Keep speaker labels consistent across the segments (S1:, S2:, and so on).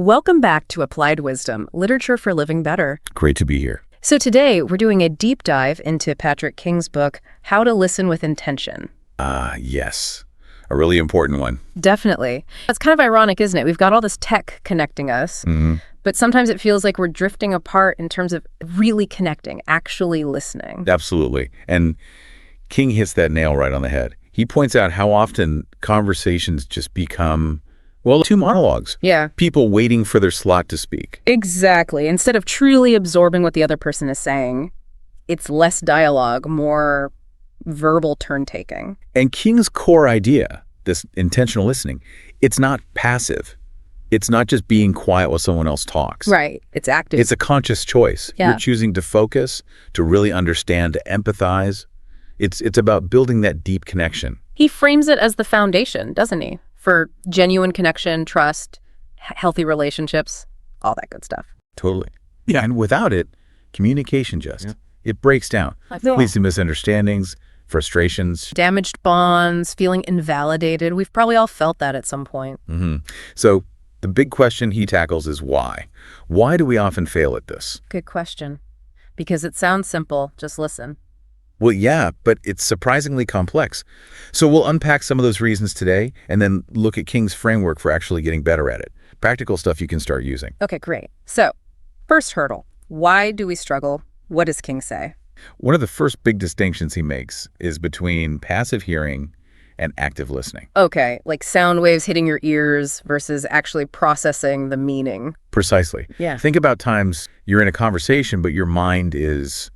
S1: Welcome back to Applied Wisdom, Literature for Living Better.
S2: Great to be here.
S1: So today, we're doing a deep dive into Patrick King's book, How to Listen with Intention.
S2: Yes. A really important one.
S1: Definitely. It's kind of ironic, isn't it? We've got all this tech connecting us, but sometimes it feels like we're drifting apart in terms of really connecting, actually listening.
S2: Absolutely. And King hits that nail right on the head. He points out how often conversations just become, well, two monologues.
S1: Yeah.
S2: People waiting for their slot to speak.
S1: Exactly. Instead of truly absorbing what the other person is saying, it's less dialogue, more verbal turn-taking.
S2: And King's core idea, this intentional listening, it's not passive. It's not just being quiet while someone else talks.
S1: Right. It's active.
S2: It's a conscious choice.
S1: Yeah.
S2: You're choosing to focus, to really understand, to empathize. It's about building that deep connection.
S1: He frames it as the foundation, doesn't he? For genuine connection, trust, healthy relationships, all that good stuff.
S2: Totally. Yeah. And without it, communication it breaks down. Leads to misunderstandings, frustrations.
S1: Damaged bonds, feeling invalidated. We've probably all felt that at some point.
S2: So the big question he tackles is why? Why do we often fail at this?
S1: Good question. Because it sounds simple, just listen.
S2: Well, yeah, but it's surprisingly complex. So we'll unpack some of those reasons today and then look at King's framework for actually getting better at it. Practical stuff you can start using.
S1: Okay, great. So, first hurdle. Why do we struggle? What does King say?
S2: One of the first big distinctions he makes is between passive hearing and active listening.
S1: Okay, like sound waves hitting your ears versus actually processing the meaning.
S2: Precisely.
S1: Yeah.
S2: Think about times you're in a conversation, but your mind is,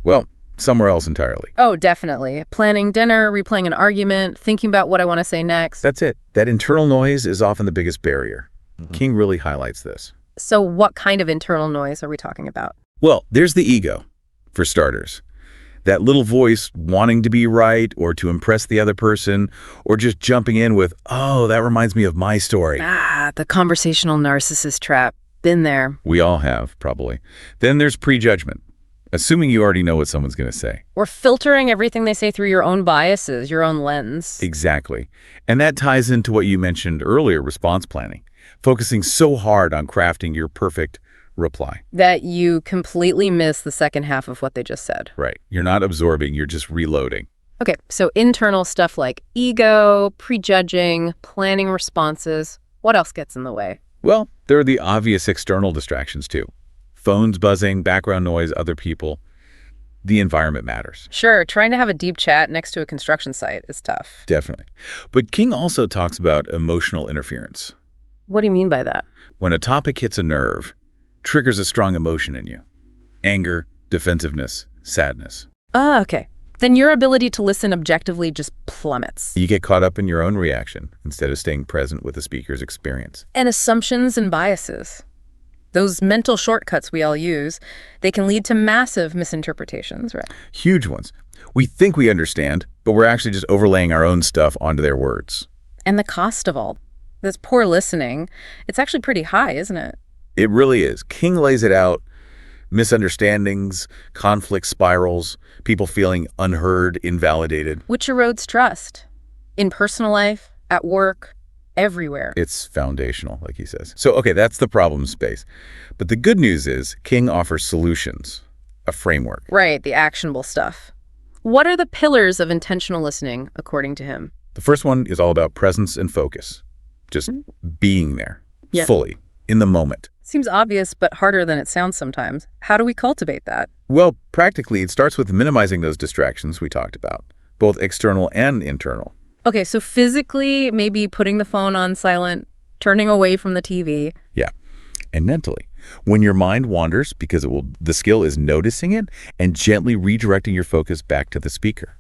S2: well, somewhere else entirely.
S1: Oh, definitely. Planning dinner, replaying an argument, thinking about what I want to say next.
S2: That's it. That internal noise is often the biggest barrier. King really highlights this.
S1: So what kind of internal noise are we talking about?
S2: Well, there's the ego, for starters. That little voice wanting to be right or to impress the other person, or just jumping in with, oh, that reminds me of my story.
S1: The conversational narcissist trap. Been there.
S2: We all have, probably. Then there's pre-judgment, assuming you already know what someone's going to say.
S1: Or filtering everything they say through your own biases, your own lens.
S2: Exactly. And that ties into what you mentioned earlier, response planning. Focusing so hard on crafting your perfect reply.
S1: That you completely miss the second half of what they just said.
S2: Right. You're not absorbing, you're just reloading.
S1: Okay, so internal stuff like ego, prejudging, planning responses. What else gets in the way?
S2: Well, there are the obvious external distractions too. Phones buzzing, background noise, other people. The environment matters.
S1: Sure, trying to have a deep chat next to a construction site is tough.
S2: Definitely. But King also talks about emotional interference.
S1: What do you mean by that?
S2: When a topic hits a nerve, triggers a strong emotion in you. Anger, defensiveness, sadness.
S1: Okay. Then your ability to listen objectively just plummets.
S2: You get caught up in your own reaction instead of staying present with the speaker's experience.
S1: And assumptions and biases. Those mental shortcuts we all use, they can lead to massive misinterpretations, right?
S2: Huge ones. We think we understand, but we're actually just overlaying our own stuff onto their words.
S1: And the cost of all this poor listening, it's actually pretty high, isn't it?
S2: It really is. King lays it out. Misunderstandings, conflict spirals, people feeling unheard, invalidated.
S1: Which erodes trust. In personal life, at work, everywhere.
S2: It's foundational, like he says. So, okay, that's the problem space. But the good news is King offers solutions, a framework.
S1: Right, the actionable stuff. What are the pillars of intentional listening, according to him?
S2: The first one is all about presence and focus. Just being there, fully, in the moment.
S1: Seems obvious, but harder than it sounds sometimes. How do we cultivate that?
S2: Well, practically, it starts with minimizing those distractions we talked about, both external and internal.
S1: Okay, so physically, maybe putting the phone on silent, turning away from the TV.
S2: Yeah, and mentally. When your mind wanders, because the skill is noticing it and gently redirecting your focus back to the speaker.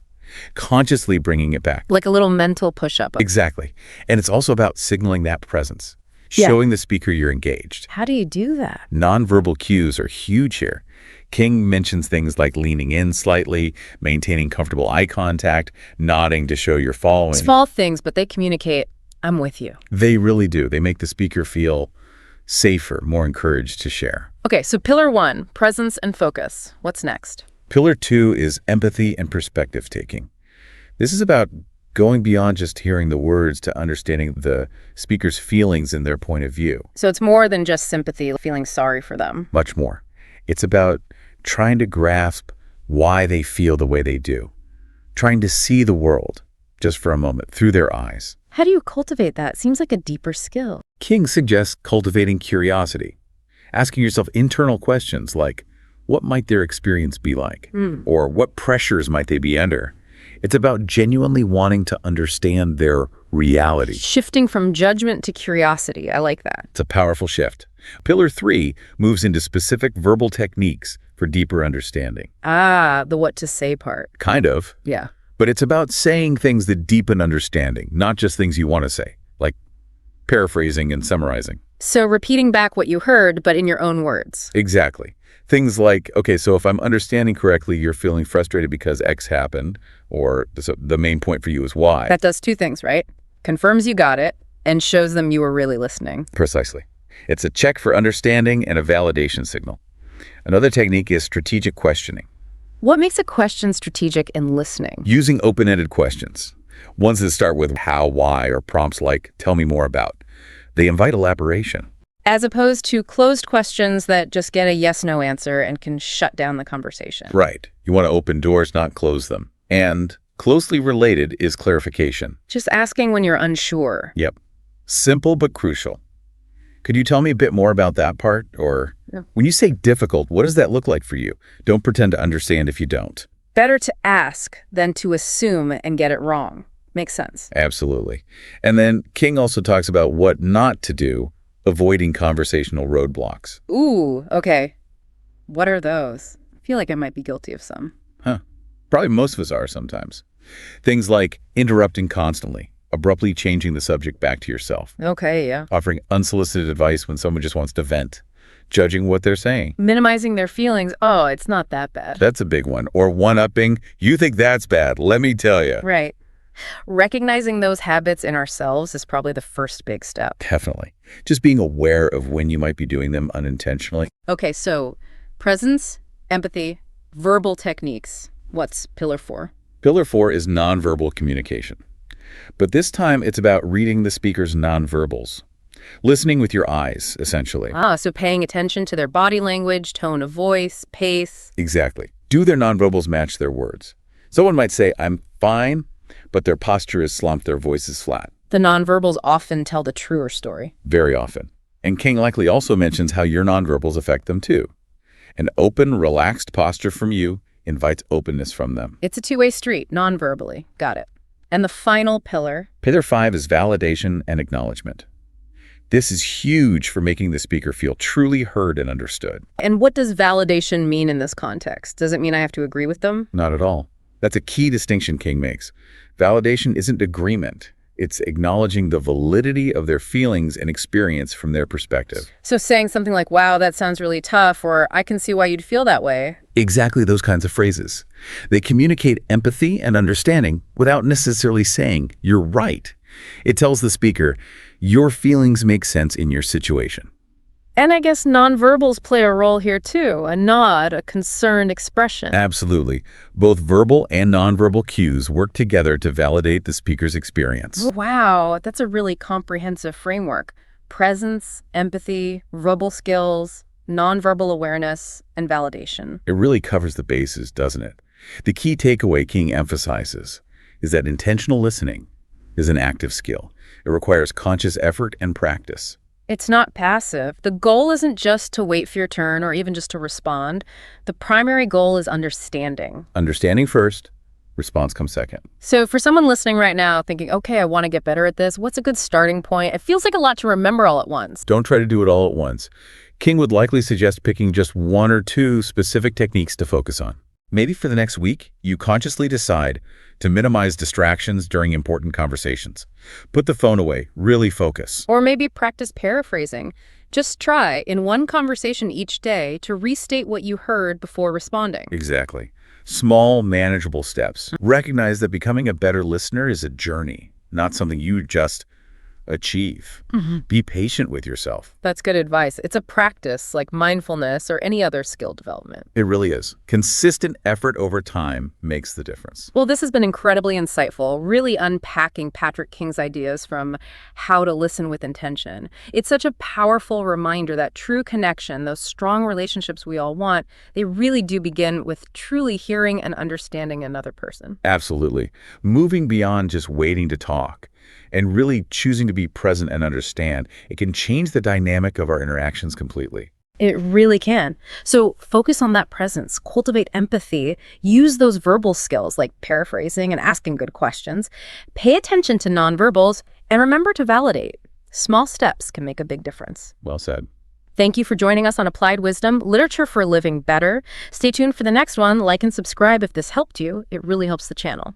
S2: Consciously bringing it back.
S1: Like a little mental push-up.
S2: Exactly. And it's also about signaling that presence. Showing the speaker you're engaged.
S1: How do you do that?
S2: Nonverbal cues are huge here. King mentions things like leaning in slightly, maintaining comfortable eye contact, nodding to show you're following.
S1: Small things, but they communicate, I'm with you.
S2: They really do. They make the speaker feel safer, more encouraged to share.
S1: Okay, so pillar 1, presence and focus. What's next?
S2: Pillar 2 is empathy and perspective taking. This is about going beyond just hearing the words to understanding the speaker's feelings and their point of view.
S1: So it's more than just sympathy, feeling sorry for them.
S2: Much more. It's about trying to grasp why they feel the way they do, trying to see the world, just for a moment, through their eyes.
S1: How do you cultivate that? Seems like a deeper skill.
S2: King suggests cultivating curiosity, asking yourself internal questions like, what might their experience be like? Or what pressures might they be under? It's about genuinely wanting to understand their reality.
S1: Shifting from judgment to curiosity. I like that.
S2: It's a powerful shift. Pillar 3 moves into specific verbal techniques for deeper understanding.
S1: Ah, the what to say part.
S2: Kind of.
S1: Yeah.
S2: But it's about saying things that deepen understanding, not just things you want to say, like paraphrasing and summarizing.
S1: So repeating back what you heard, but in your own words.
S2: Exactly. Things like, okay, so if I'm understanding correctly, you're feeling frustrated because X happened, or the main point for you is Y.
S1: That does two things, right? Confirms you got it and shows them you were really listening.
S2: Precisely. It's a check for understanding and a validation signal. Another technique is strategic questioning.
S1: What makes a question strategic in listening?
S2: Using open-ended questions. Ones that start with how, why, or prompts like, tell me more about. They invite elaboration.
S1: As opposed to closed questions that just get a yes-no answer and can shut down the conversation.
S2: Right. You want to open doors, not close them. And closely related is clarification.
S1: Just asking when you're unsure.
S2: Yep. Simple but crucial. Could you tell me a bit more about that part? Or when you say difficult, what does that look like for you? Don't pretend to understand if you don't.
S1: Better to ask than to assume and get it wrong. Makes sense.
S2: Absolutely. And then King also talks about what not to do, avoiding conversational roadblocks.
S1: Ooh, okay. What are those? I feel like I might be guilty of some.
S2: Probably most of us are sometimes. Things like interrupting constantly, abruptly changing the subject back to yourself.
S1: Okay, yeah.
S2: Offering unsolicited advice when someone just wants to vent. Judging what they're saying.
S1: Minimizing their feelings. Oh, it's not that bad.
S2: That's a big one. Or one-upping. You think that's bad. Let me tell you.
S1: Right. Recognizing those habits in ourselves is probably the first big step.
S2: Definitely. Just being aware of when you might be doing them unintentionally.
S1: Okay, so presence, empathy, verbal techniques. What's pillar 4?
S2: Pillar 4 is nonverbal communication. But this time it's about reading the speaker's nonverbals. Listening with your eyes, essentially.
S1: Ah, so paying attention to their body language, tone of voice, pace.
S2: Exactly. Do their nonverbals match their words? Someone might say, I'm fine, but their posture is slumped, their voice is flat.
S1: The nonverbals often tell the truer story.
S2: Very often. And King likely also mentions how your nonverbals affect them too. An open, relaxed posture from you invites openness from them.
S1: It's a two-way street, nonverbally. Got it. And the final pillar?
S2: Pillar 5 is validation and acknowledgement. This is huge for making the speaker feel truly heard and understood.
S1: And what does validation mean in this context? Does it mean I have to agree with them?
S2: Not at all. That's a key distinction King makes. Validation isn't agreement. It's acknowledging the validity of their feelings and experience from their perspective.
S1: So saying something like, wow, that sounds really tough, or I can see why you'd feel that way.
S2: Exactly those kinds of phrases. They communicate empathy and understanding without necessarily saying, you're right. It tells the speaker, your feelings make sense in your situation.
S1: And I guess nonverbals play a role here too. A nod, a concerned expression.
S2: Absolutely. Both verbal and nonverbal cues work together to validate the speaker's experience.
S1: Wow, that's a really comprehensive framework. Presence, empathy, verbal skills, nonverbal awareness, and validation.
S2: It really covers the bases, doesn't it? The key takeaway King emphasizes is that intentional listening is an active skill. It requires conscious effort and practice.
S1: It's not passive. The goal isn't just to wait for your turn or even just to respond. The primary goal is understanding.
S2: Understanding first, response comes second.
S1: So for someone listening right now thinking, okay, I want to get better at this, what's a good starting point? It feels like a lot to remember all at once.
S2: Don't try to do it all at once. King would likely suggest picking just 1 or 2 specific techniques to focus on. Maybe for the next week, you consciously decide to minimize distractions during important conversations. Put the phone away, really focus.
S1: Or maybe practice paraphrasing. Just try, in one conversation each day, to restate what you heard before responding.
S2: Exactly. Small, manageable steps. Recognize that becoming a better listener is a journey, not something you just achieve. Be patient with yourself.
S1: That's good advice. It's a practice like mindfulness or any other skill development.
S2: It really is. Consistent effort over time makes the difference.
S1: Well, this has been incredibly insightful, really unpacking Patrick King's ideas from how to listen with intention. It's such a powerful reminder that true connection, those strong relationships we all want, they really do begin with truly hearing and understanding another person.
S2: Absolutely. Moving beyond just waiting to talk and really choosing to be present and understand, it can change the dynamic of our interactions completely.
S1: It really can. So focus on that presence, cultivate empathy, use those verbal skills like paraphrasing and asking good questions, pay attention to nonverbals, and remember to validate. Small steps can make a big difference.
S2: Well said.
S1: Thank you for joining us on Applied Wisdom, Literature for Living Better. Stay tuned for the next one. Like and subscribe if this helped you. It really helps the channel.